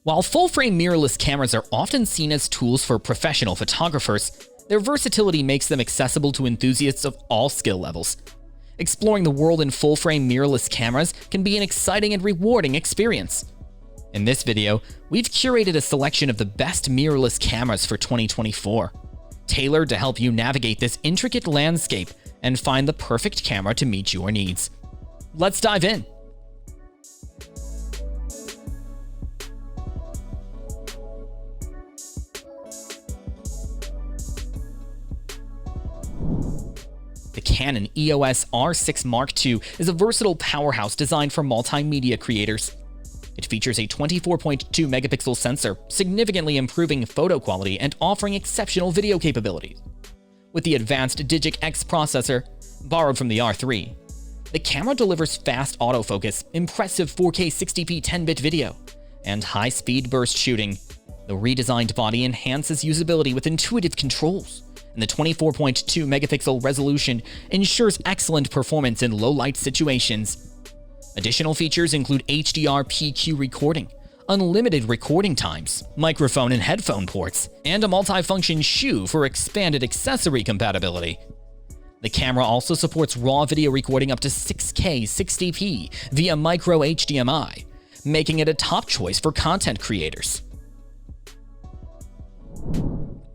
While full-frame mirrorless cameras are often seen as tools for professional photographers, their versatility makes them accessible to enthusiasts of all skill levels. Exploring the world in full-frame mirrorless cameras can be an exciting and rewarding experience. In this video, we've curated a selection of the best mirrorless cameras for 2024, tailored to help you navigate this intricate landscape and find the perfect camera to meet your needs. Let's dive in. The Canon EOS R6 Mark II is a versatile powerhouse designed for multimedia creators. It features a 24.2 megapixel sensor, significantly improving photo quality and offering exceptional video capabilities. With the advanced Digic X processor, borrowed from the R3, the camera delivers fast autofocus, impressive 4K 60p 10-bit video, and high-speed burst shooting. The redesigned body enhances usability with intuitive controls, and the 24.2 megapixel resolution ensures excellent performance in low-light situations. Additional features include HDR PQ recording, unlimited recording times, microphone and headphone ports, and a multifunction shoe for expanded accessory compatibility. The camera also supports raw video recording up to 6K 60p via micro HDMI, making it a top choice for content creators.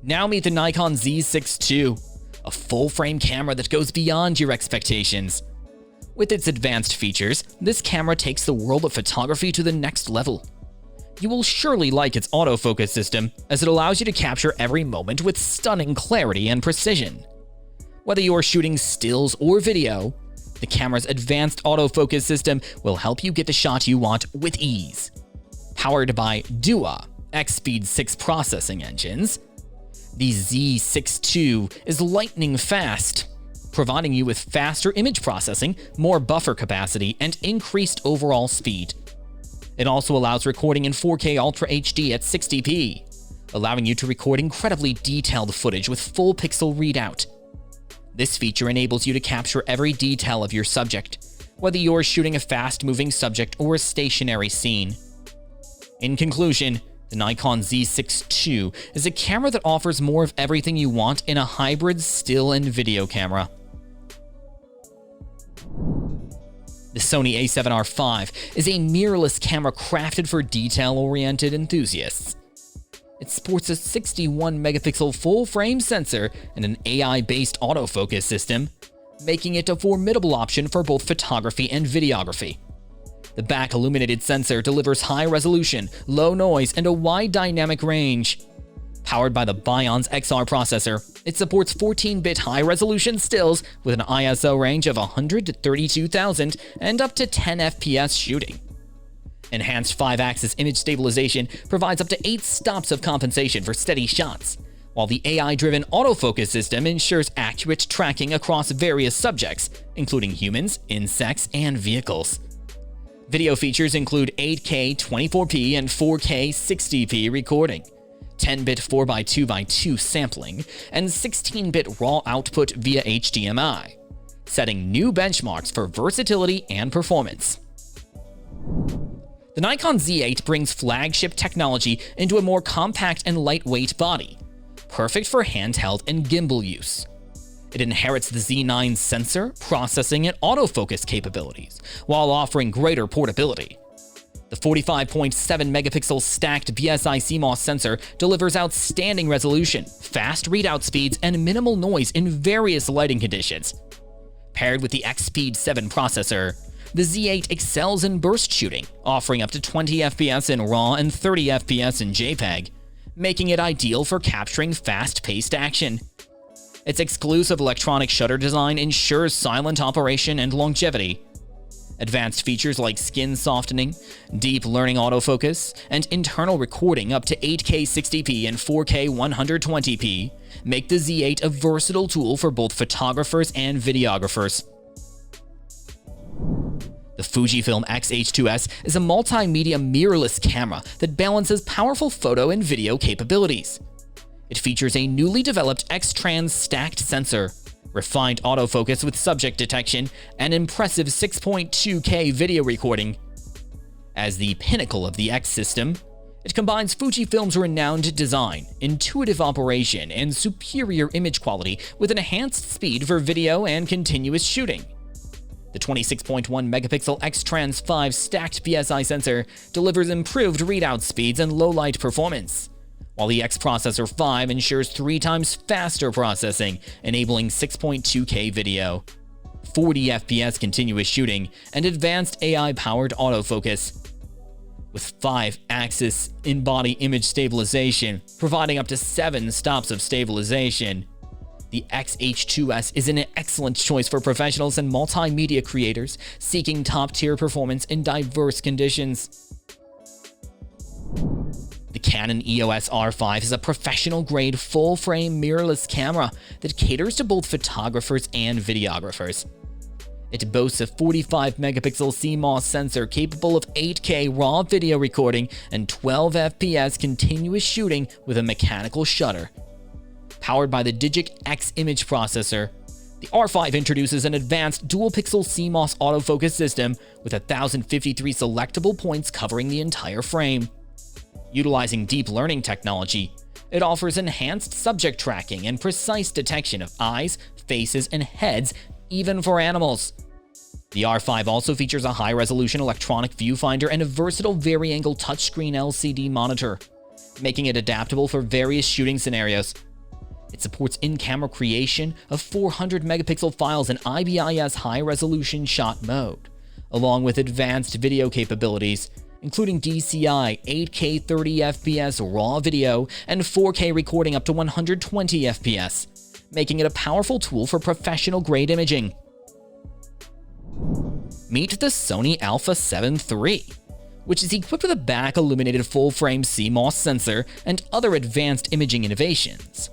Now meet the Nikon Z6 II, a full-frame camera that goes beyond your expectations. With its advanced features, this camera takes the world of photography to the next level. You will surely like its autofocus system, as it allows you to capture every moment with stunning clarity and precision. Whether you're shooting stills or video, the camera's advanced autofocus system will help you get the shot you want with ease. Powered by Duo X-Speed 6 processing engines, the Z6 II is lightning fast, providing you with faster image processing, more buffer capacity, and increased overall speed. It also allows recording in 4K Ultra HD at 60p, allowing you to record incredibly detailed footage with full pixel readout. This feature enables you to capture every detail of your subject, whether you're shooting a fast-moving subject or a stationary scene. In conclusion, the Nikon Z6 II is a camera that offers more of everything you want in a hybrid still and video camera. The Sony A7R V is a mirrorless camera crafted for detail-oriented enthusiasts. It sports a 61 megapixel full-frame sensor and an AI-based autofocus system, making it a formidable option for both photography and videography. The back-illuminated sensor delivers high resolution, low noise, and a wide dynamic range. Powered by the Bionz XR processor, it supports 14-bit high-resolution stills with an ISO range of 100 to 32,000 and up to 10 FPS shooting. Enhanced 5-axis image stabilization provides up to 8 stops of compensation for steady shots, while the AI-driven autofocus system ensures accurate tracking across various subjects, including humans, insects, and vehicles. Video features include 8K 24p and 4K 60p recording, 10-bit 4x2x2 sampling, and 16-bit raw output via HDMI, setting new benchmarks for versatility and performance. The Nikon Z8 brings flagship technology into a more compact and lightweight body, perfect for handheld and gimbal use. It inherits the Z9 sensor, processing, and autofocus capabilities, while offering greater portability. The 45.7 megapixel stacked BSI CMOS sensor delivers outstanding resolution, fast readout speeds, and minimal noise in various lighting conditions. Paired with the X-Speed 7 processor, the Z8 excels in burst shooting, offering up to 20 FPS in RAW and 30 FPS in JPEG, making it ideal for capturing fast-paced action. Its exclusive electronic shutter design ensures silent operation and longevity. Advanced features like skin softening, deep learning autofocus, and internal recording up to 8K 60p and 4K 120p make the Z8 a versatile tool for both photographers and videographers. The Fujifilm X-H2S is a multimedia mirrorless camera that balances powerful photo and video capabilities. It features a newly developed X-Trans stacked sensor, refined autofocus with subject detection, and impressive 6.2K video recording. As the pinnacle of the X system, It combines Fujifilm's renowned design, intuitive operation, and superior image quality with enhanced speed for video and continuous shooting. The 26.1 megapixel X-Trans5 stacked PSI sensor delivers improved readout speeds and low-light performance, while the X-Processor 5 ensures 3 times faster processing, enabling 6.2K video, 40 FPS continuous shooting, and advanced AI-powered autofocus. With 5-axis in-body image stabilization, providing up to 7 stops of stabilization, the X-H2S is an excellent choice for professionals and multimedia creators seeking top-tier performance in diverse conditions. The Canon EOS R5 is a professional-grade full-frame mirrorless camera that caters to both photographers and videographers. It boasts a 45-megapixel CMOS sensor capable of 8K raw video recording and 12 FPS continuous shooting with a mechanical shutter. Powered by the Digic X image processor, the R5 introduces an advanced dual-pixel CMOS autofocus system with 1,053 selectable points covering the entire frame. Utilizing deep learning technology, it offers enhanced subject tracking and precise detection of eyes, faces, and heads, even for animals. The R5 also features a high-resolution electronic viewfinder and a versatile vari-angle touchscreen LCD monitor, making it adaptable for various shooting scenarios. It supports in-camera creation of 400-megapixel files in IBIS high-resolution shot mode, along with advanced video capabilities, including DCI, 8K 30 FPS raw video, and 4K recording up to 120 FPS, making it a powerful tool for professional-grade imaging. Meet the Sony A7 III, which is equipped with a back-illuminated full-frame CMOS sensor and other advanced imaging innovations.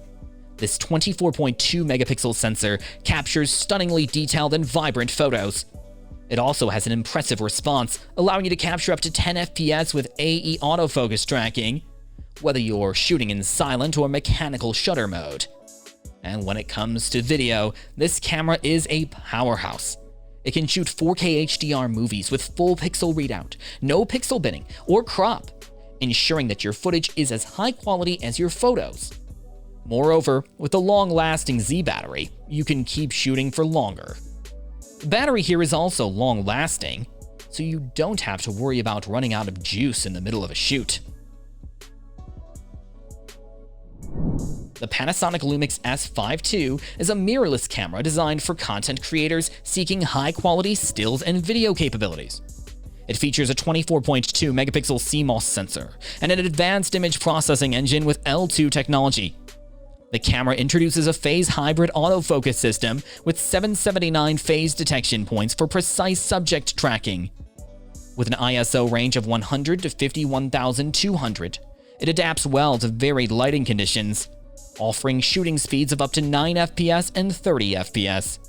This 24.2-megapixel sensor captures stunningly detailed and vibrant photos. It also has an impressive response, allowing you to capture up to 10 FPS with AE autofocus tracking, whether you're shooting in silent or mechanical shutter mode. And when it comes to video, this camera is a powerhouse. It can shoot 4K HDR movies with full pixel readout, no pixel binning or crop, ensuring that your footage is as high quality as your photos. Moreover, with the long-lasting Z battery, you can keep shooting for longer. The battery here is also long-lasting, so you don't have to worry about running out of juice in the middle of a shoot. The Panasonic Lumix S5 II is a mirrorless camera designed for content creators seeking high-quality stills and video capabilities. It features a 24.2 megapixel CMOS sensor and an advanced image processing engine with L2 technology. The camera introduces a phase hybrid autofocus system with 779 phase detection points for precise subject tracking. With an ISO range of 100 to 51,200, it adapts well to varied lighting conditions, offering shooting speeds of up to 9 FPS and 30 FPS.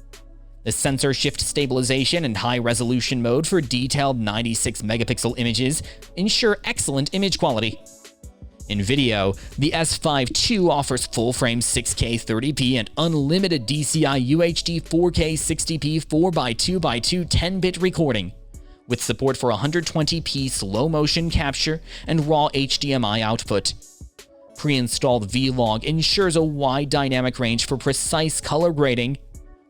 The sensor shift stabilization and high-resolution mode for detailed 96-megapixel images ensure excellent image quality. In video, the S5 II offers full-frame 6K 30p and unlimited DCI UHD 4K 60p 4x2x2 10-bit recording, with support for 120p slow-motion capture and raw HDMI output. Pre-installed V-Log ensures a wide dynamic range for precise color grading,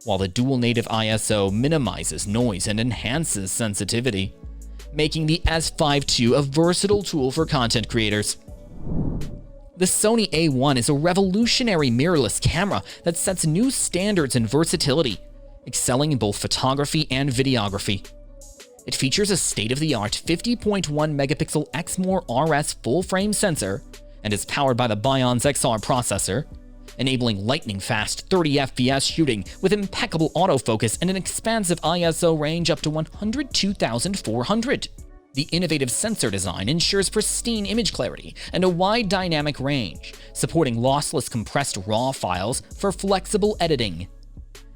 while the dual native ISO minimizes noise and enhances sensitivity, making the S5 II a versatile tool for content creators. The Sony A1 is a revolutionary mirrorless camera that sets new standards in versatility, excelling in both photography and videography. It features a state-of-the-art 50.1 megapixel Exmor RS full-frame sensor and is powered by the Bionz XR processor, enabling lightning-fast 30 FPS shooting with impeccable autofocus and an expansive ISO range up to 102,400. The innovative sensor design ensures pristine image clarity and a wide dynamic range, supporting lossless compressed RAW files for flexible editing.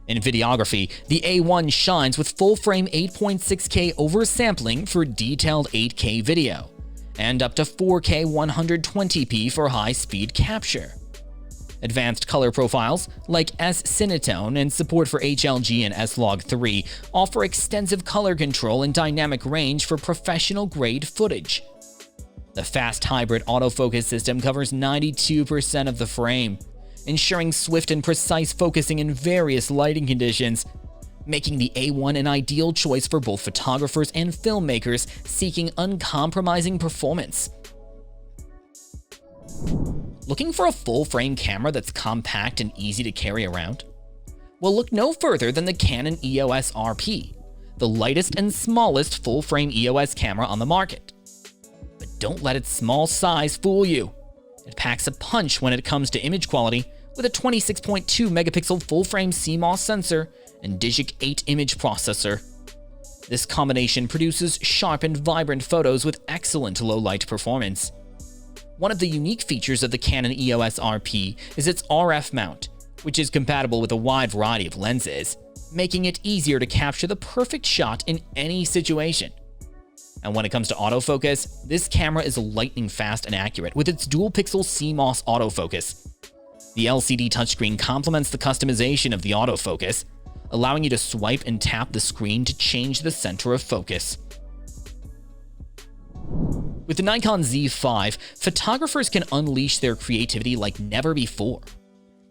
In videography, the A1 shines with full-frame 8.6K oversampling for detailed 8K video, and up to 4K 120p for high-speed capture. Advanced color profiles, like S-Cinetone and support for HLG and S-Log3, offer extensive color control and dynamic range for professional-grade footage. The fast hybrid autofocus system covers 92% of the frame, ensuring swift and precise focusing in various lighting conditions, making the A1 an ideal choice for both photographers and filmmakers seeking uncompromising performance. Looking for a full-frame camera that's compact and easy to carry around? Well, look no further than the Canon EOS RP, the lightest and smallest full-frame EOS camera on the market. But don't let its small size fool you. It packs a punch when it comes to image quality with a 26.2 megapixel full-frame CMOS sensor and Digic 8 image processor. This combination produces sharp and vibrant photos with excellent low-light performance. One of the unique features of the Canon EOS RP is its RF mount, which is compatible with a wide variety of lenses, making it easier to capture the perfect shot in any situation. And when it comes to autofocus, this camera is lightning fast and accurate with its dual-pixel CMOS autofocus. The LCD touchscreen complements the customization of the autofocus, allowing you to swipe and tap the screen to change the center of focus. With the Nikon Z5, photographers can unleash their creativity like never before.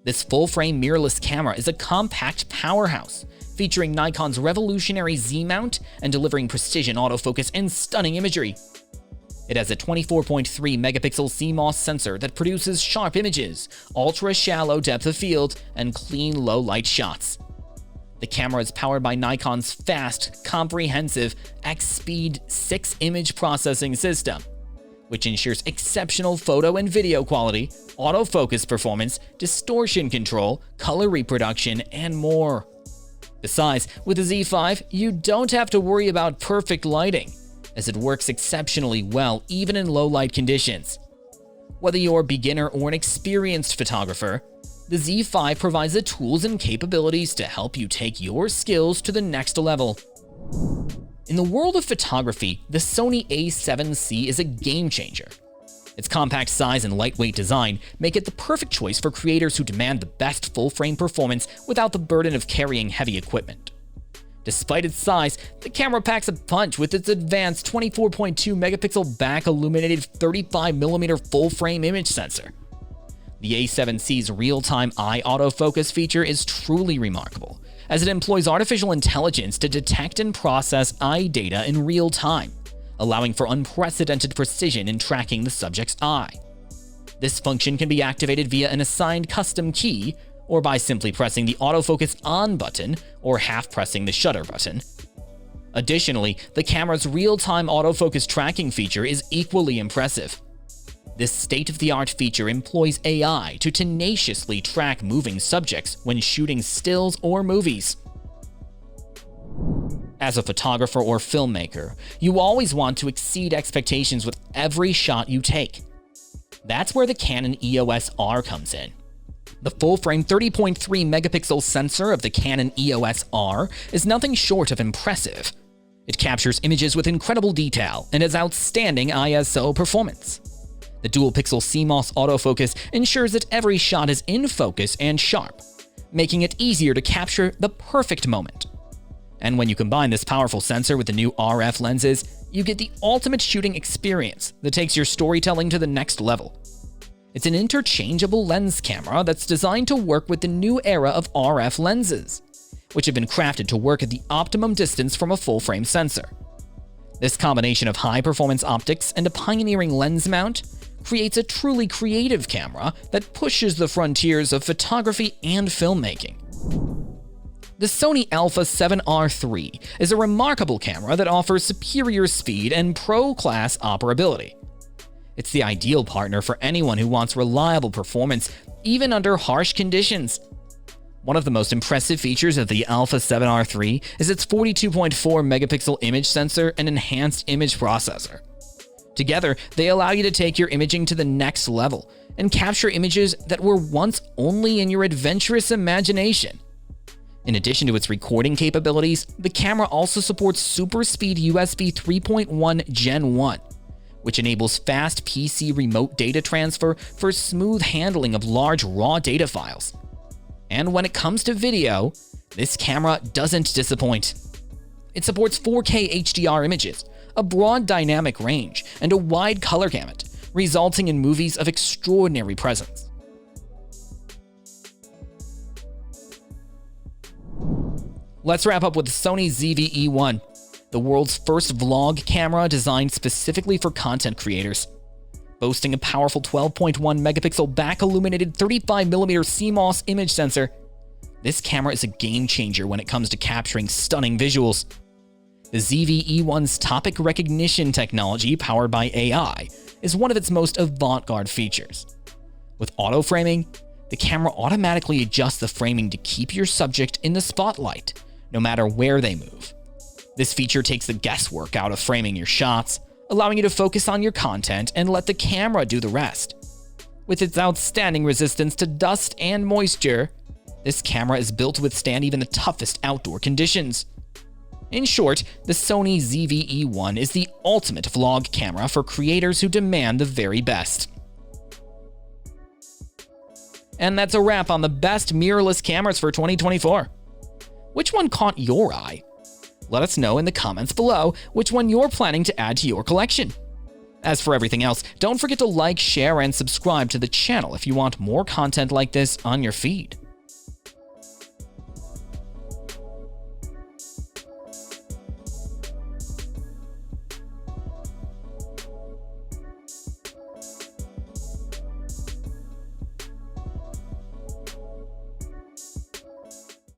This full-frame mirrorless camera is a compact powerhouse, featuring Nikon's revolutionary Z-mount and delivering precision autofocus and stunning imagery. It has a 24.3 megapixel CMOS sensor that produces sharp images, ultra-shallow depth of field, and clean low-light shots. The camera is powered by Nikon's fast, comprehensive X-Speed 6 image processing system, which ensures exceptional photo and video quality, autofocus performance, distortion control, color reproduction, and more. Besides, with the Z5, you don't have to worry about perfect lighting, as it works exceptionally well even in low-light conditions. Whether you're a beginner or an experienced photographer, the Z5 provides the tools and capabilities to help you take your skills to the next level. In the world of photography, the Sony A7C is a game-changer. Its compact size and lightweight design make it the perfect choice for creators who demand the best full-frame performance without the burden of carrying heavy equipment. Despite its size, the camera packs a punch with its advanced 24.2 megapixel back-illuminated 35mm full-frame image sensor. The A7C's real-time eye autofocus feature is truly remarkable, as it employs artificial intelligence to detect and process eye data in real time, allowing for unprecedented precision in tracking the subject's eye. This function can be activated via an assigned custom key, or by simply pressing the autofocus on button or half-pressing the shutter button. Additionally, the camera's real-time autofocus tracking feature is equally impressive. This state-of-the-art feature employs AI to tenaciously track moving subjects when shooting stills or movies. As a photographer or filmmaker, you always want to exceed expectations with every shot you take. That's where the Canon EOS R comes in. The full-frame 30.3 megapixel sensor of the Canon EOS R is nothing short of impressive. It captures images with incredible detail and has outstanding ISO performance. The dual-pixel CMOS autofocus ensures that every shot is in focus and sharp, making it easier to capture the perfect moment. And when you combine this powerful sensor with the new RF lenses, you get the ultimate shooting experience that takes your storytelling to the next level. It's an interchangeable lens camera that's designed to work with the new era of RF lenses, which have been crafted to work at the optimum distance from a full-frame sensor. This combination of high-performance optics and a pioneering lens mount creates a truly creative camera that pushes the frontiers of photography and filmmaking. The Sony A7R III is a remarkable camera that offers superior speed and pro-class operability. It's the ideal partner for anyone who wants reliable performance, even under harsh conditions. One of the most impressive features of the A7R III is its 42.4 megapixel image sensor and enhanced image processor. Together, they allow you to take your imaging to the next level and capture images that were once only in your adventurous imagination. In addition to its recording capabilities, the camera also supports super speed USB 3.1 Gen 1, which enables fast PC remote data transfer for smooth handling of large raw data files. And when it comes to video, this camera doesn't disappoint. It supports 4K HDR images, a broad dynamic range, and a wide color gamut, resulting in movies of extraordinary presence. Let's wrap up with the Sony ZV-E1, the world's first vlog camera designed specifically for content creators. Boasting a powerful 12.1 megapixel back-illuminated 35mm CMOS image sensor, this camera is a game changer when it comes to capturing stunning visuals. The ZV-E1's topic recognition technology, powered by AI, is one of its most avant-garde features. With auto-framing, the camera automatically adjusts the framing to keep your subject in the spotlight, no matter where they move. This feature takes the guesswork out of framing your shots, allowing you to focus on your content and let the camera do the rest. With its outstanding resistance to dust and moisture, this camera is built to withstand even the toughest outdoor conditions. In short, the Sony ZV-E1 is the ultimate vlog camera for creators who demand the very best. And that's a wrap on the best mirrorless cameras for 2024. Which one caught your eye? Let us know in the comments below which one you're planning to add to your collection. As for everything else, don't forget to like, share, and subscribe to the channel if you want more content like this on your feed.